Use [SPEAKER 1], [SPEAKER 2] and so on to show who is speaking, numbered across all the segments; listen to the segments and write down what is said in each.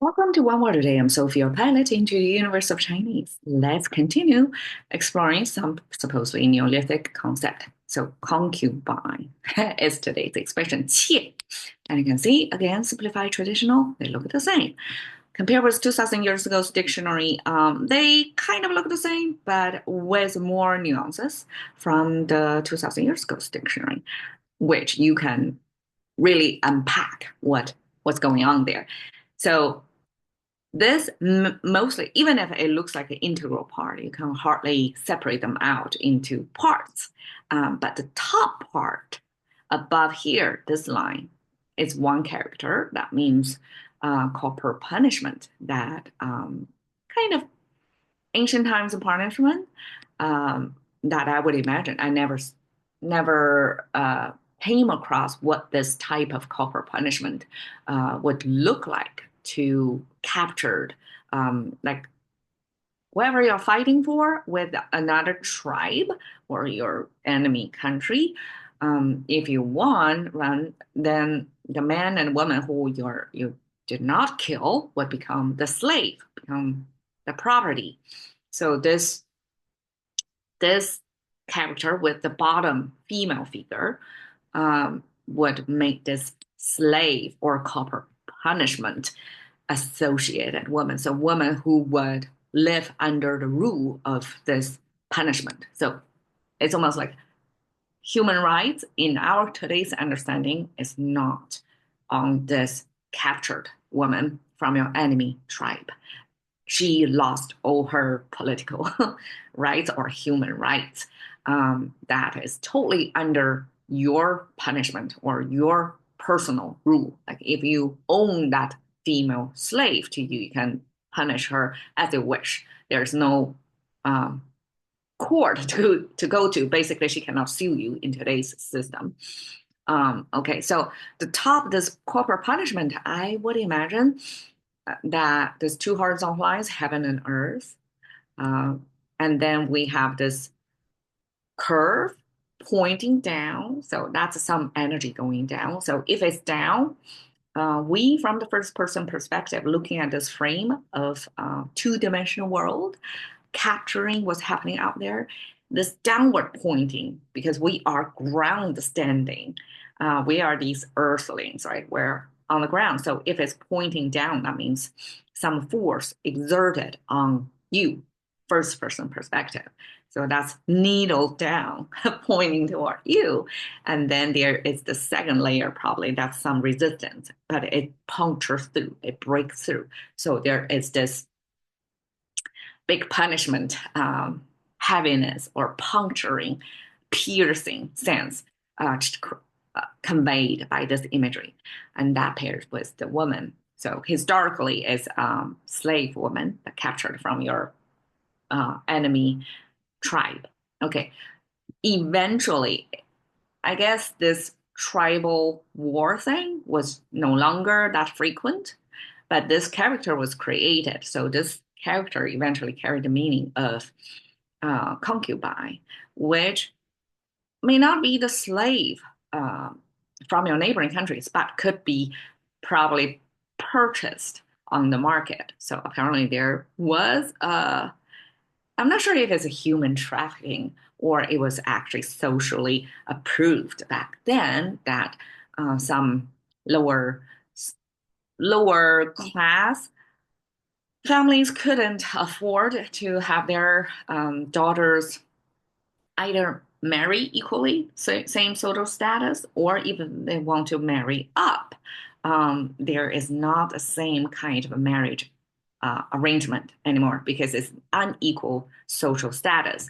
[SPEAKER 1] Welcome to One Word a Day. I'm Sophie, your pilot into the universe of Chinese. Let's continue exploring some supposedly Neolithic concept. So, concubine is today's expression, 妾. And you can see, again, simplified traditional, they look the same. Compared with 2,000 years ago's dictionary, they kind of look the same, but with more nuances from the 2,000 years ago's dictionary, which you can really unpack what's going on there. So this mostly, even if it looks like an integral part, you can hardly separate them out into parts. But the top part above here, this line, is one character. That means corporal punishment. That kind of ancient times of punishment that I would imagine. I never came across what this type of corporal punishment would look like to captured like whoever you're fighting for with another tribe or your enemy country. If you won, then the man and woman who you did not kill would become the slave, become the property. So this character with the bottom female figure would make this slave or corporal punishment associated woman. So woman who would live under the rule of this punishment. So it's almost like human rights in our today's understanding is not on this captured woman from your enemy tribe. She lost all her political rights or human rights. That is totally under your punishment or your personal rule. Like if you own that female slave to you, you can punish her as you wish. There's no um, court to go to. Basically, she cannot sue you in today's system. Okay, so the top, this corporal punishment, I would imagine that there's two horizontal lines, heaven and earth. Uh, and then we have this curve pointing down. So that's some energy going down. So if it's down, we, from the first person perspective, looking at this frame of two-dimensional world, capturing what's happening out there, this downward pointing, because we are ground standing. We are these earthlings, right? We're on the ground. So if it's pointing down, that means some force exerted on you, first person perspective. So that's needle down, pointing toward you. And then there is the second layer, probably that's some resistance, but it punctures through, it breaks through. So there is this big punishment, heaviness, or puncturing, piercing sense conveyed by this imagery. And that pairs with the woman. So historically, it's slave woman that captured from your enemy tribe. Okay, eventually, I guess this tribal war thing was no longer that frequent, but this character was created. So this character eventually carried the meaning of concubine, which may not be the slave uh, from your neighboring countries, but could be probably purchased on the market. So apparently there was I'm not sure if it's a human trafficking or it was actually socially approved back then that some lower lower class families couldn't afford to have their daughters either marry equally, same social status, or even they want to marry up. There is not the same kind of a marriage arrangement anymore because it's unequal social status.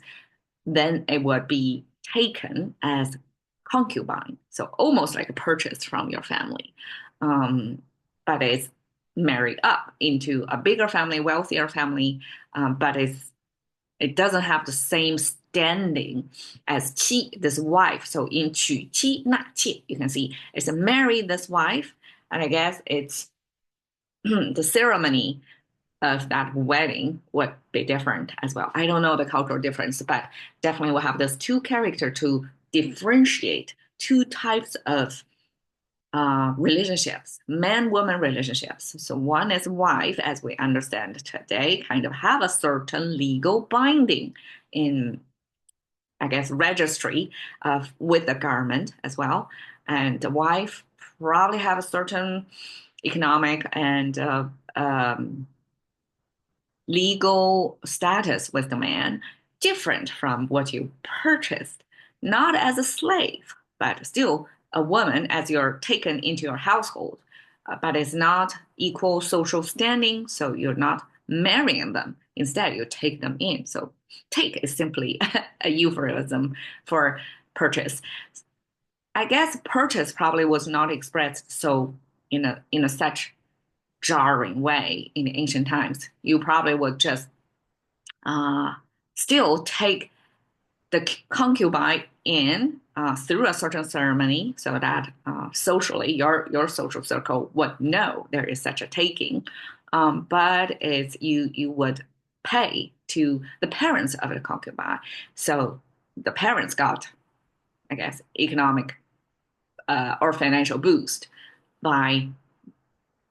[SPEAKER 1] Then it would be taken as concubine, so almost like a purchase from your family. But it's married up into a bigger family, wealthier family, but it doesn't have the same standing as qi, this wife. So in 娶妻纳妾, you can see it's a marry this wife, and I guess it's the ceremony of that wedding would be different as well. I don't know the cultural difference, but definitely we'll have those two characters to differentiate two types of relationships, man-woman relationships. So one is wife, as we understand today, kind of have a certain legal binding in, I guess, registry of with the government as well. And the wife probably have a certain economic and legal status with the man different from what you purchased, not as a slave, but still a woman as you're taken into your household. But it's not equal social standing, so you're not marrying them. Instead, you take them in. So take is simply a euphemism for purchase. I guess purchase probably was not expressed so in a such jarring way in ancient times. You probably would just uh, still take the concubine in through a certain ceremony so that socially your social circle would know there is such a taking. But it's you would pay to the parents of the concubine. So the parents got, I guess, economic or financial boost by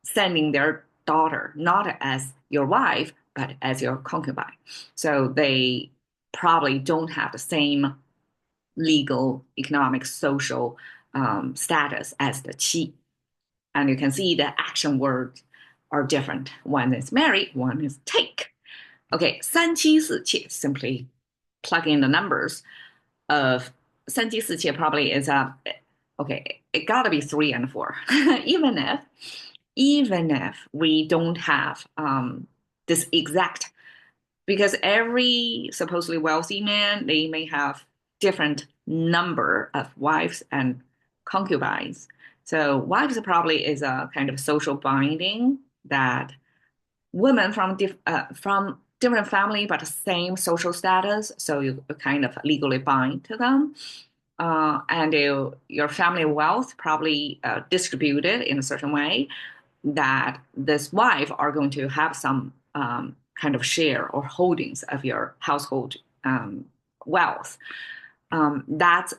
[SPEAKER 1] sending their daughter not as your wife, but as your concubine. So they probably don't have the same legal, economic, social status as the qi. And you can see the action words are different. One is marry, one is take. Okay, 三妻四妾 simply plug in the numbers of 三妻四妾 probably is okay, it gotta be 3 and 4. Even if we don't have this exact, because every supposedly wealthy man, they may have different number of wives and concubines. So wives probably is a kind of social binding that women from different family but same social status, so you kind of legally bind to them. And your family wealth probably distributed in a certain way that this wife are going to have some kind of share or holdings of your household wealth. That's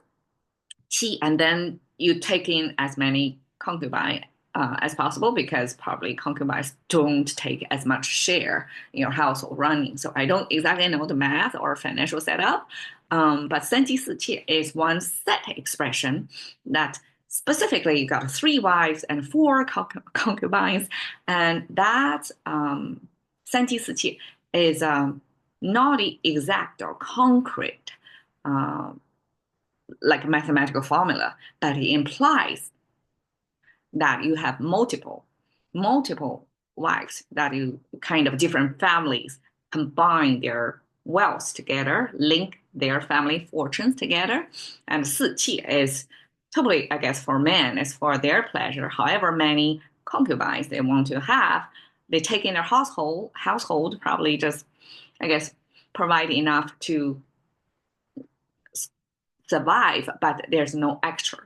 [SPEAKER 1] key. And then you take in as many concubines as possible because probably concubines don't take as much share in your household running. So I don't exactly know the math or financial setup, but 三妻四妾 is one set expression that specifically you got 3 wives and 4 concubines, and that 三妻四妾 is not exact or concrete like a mathematical formula, but it implies that you have multiple wives, that you kind of different families combine their wealth together, link their family fortunes together. And 四妻 is totally, I guess, for men, it's for their pleasure. However many concubines they want to have, they take in their household probably just, I guess, provide enough to survive, but there's no extra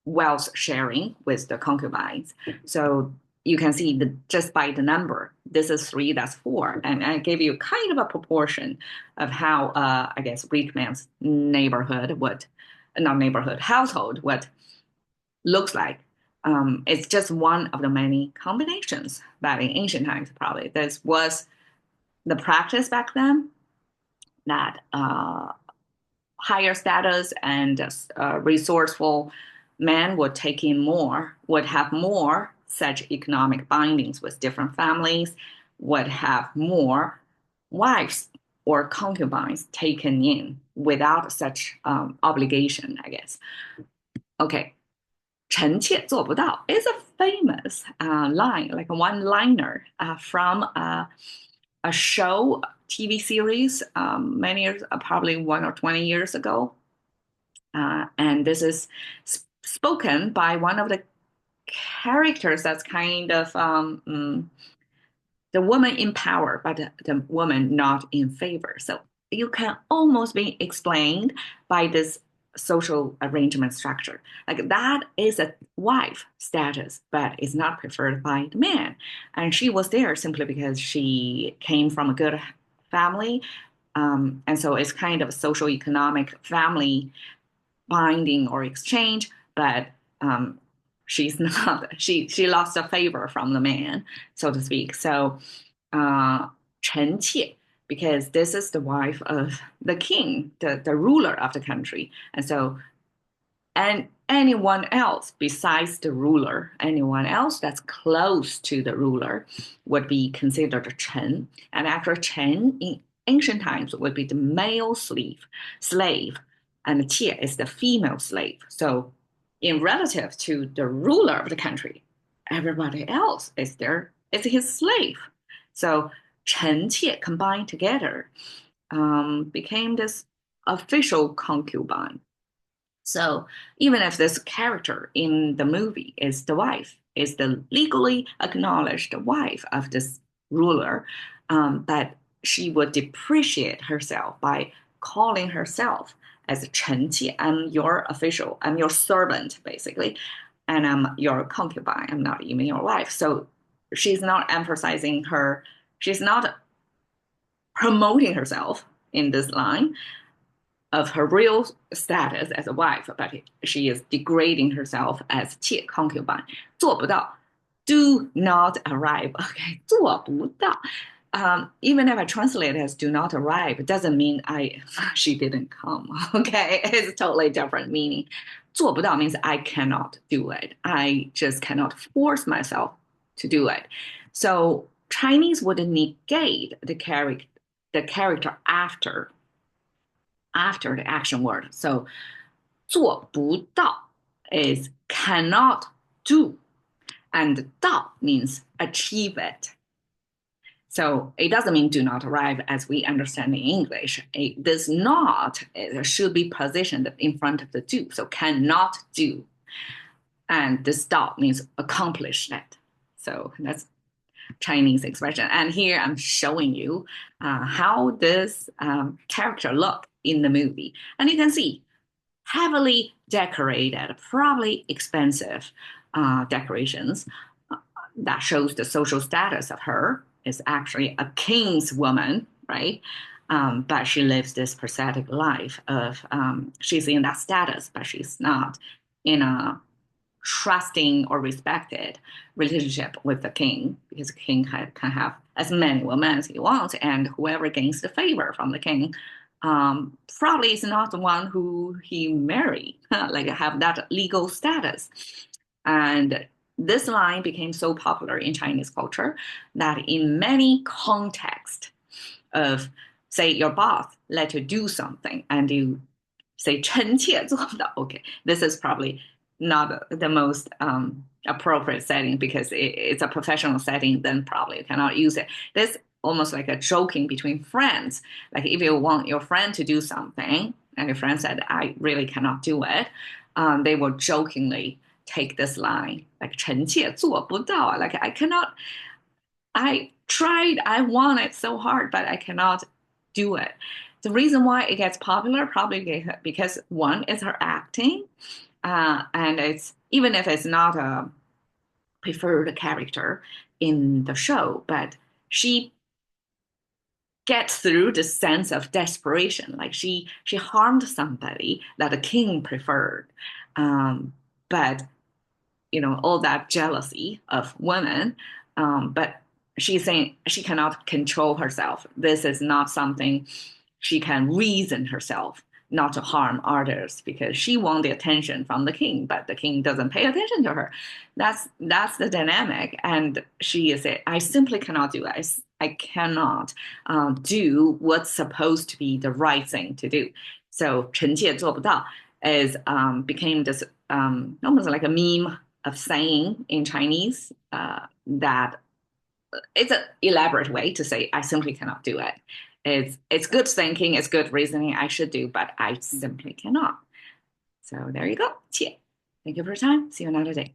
[SPEAKER 1] wealth sharing with the concubines. So you can see just by the number, this is 3, that's 4. And I gave you kind of a proportion of how, I guess, rich man's neighborhood would, not neighborhood, household, what looks like. It's just one of the many combinations that in ancient times, probably this was the practice back then that higher status and resourceful men would take in more, would have more such economic bindings with different families, would have more wives or concubines taken in without such obligation, I guess. Okay, 臣妾做不到 is a famous line, like a one-liner from a show, TV series, many years, probably 1 or 20 years ago. And this is spoken by one of the characters that's kind of the woman in power, but the woman not in favor. So you can almost be explained by this social arrangement structure. Like that is a wife status, but is not preferred by the man. And she was there simply because she came from a good family. And so it's kind of a social economic family binding or exchange, but she's not. She lost a favor from the man, so to speak. So, uh, Chen Qie, because this is the wife of the king, the ruler of the country, and so and anyone else besides the ruler, anyone else that's close to the ruler would be considered a Chen. And actually, Chen in ancient times would be the male slave, and Qie is the female slave. So, in relative to the ruler of the country, everybody else is his slave. So, Chen Qie combined together became this official concubine. So even if this character in the movie is the wife, is the legally acknowledged wife of this ruler, but she would depreciate herself by calling herself as Chen Qi. I'm your official, I'm your servant, basically, and I'm your concubine. I'm not even your wife. So she's not emphasizing her, she's not promoting herself in this line of her real status as a wife, but she is degrading herself as 妾 concubine. 做不到, do not arrive. Okay, 做不到. Even if I translate it as do not arrive, it doesn't mean she didn't come. Okay, it's totally different meaning. 做不到 means I cannot do it. I just cannot force myself to do it. So Chinese would negate the character after the action word. So 做不到 is cannot do, and 到 means achieve it. So it doesn't mean do not arrive as we understand in English. This not should be positioned in front of the do. So cannot do. And this 到 means accomplish it. So that's Chinese expression. And here I'm showing you how this character look in the movie. And you can see heavily decorated, probably expensive decorations that shows the social status of her is actually a king's woman, right? But she lives this prosaic life of she's in that status, but she's not in a trusting or respected relationship with the king because the king can have as many women as he wants, and whoever gains the favor from the king probably is not the one who he married, like have that legal status. And this line became so popular in Chinese culture that in many contexts of, say, your boss let you do something and you say 臣妾做不到, okay, this is probably not the most appropriate setting because it's a professional setting, then probably you cannot use it. This almost like a joking between friends. Like if you want your friend to do something and your friend said, I really cannot do it, they will jokingly take this line, like 臣妾做不到, like I cannot, I tried, I want it so hard, but I cannot do it. The reason why it gets popular probably because one is her acting, and it's even if it's not a preferred character in the show, but she gets through the sense of desperation. Like she harmed somebody that the king preferred, but all that jealousy of women, but she's saying she cannot control herself. This is not something she can reason herself not to harm others because she wants the attention from the king, but the king doesn't pay attention to her. That's the dynamic. And she is saying, I simply cannot do it. I cannot do what's supposed to be the right thing to do. So 臣妾做不到 is became this almost like a meme of saying in Chinese that it's an elaborate way to say I simply cannot do it. It's good thinking, it's good reasoning I should do, but I simply cannot. So there you go. 切. Thank you for your time. See you another day.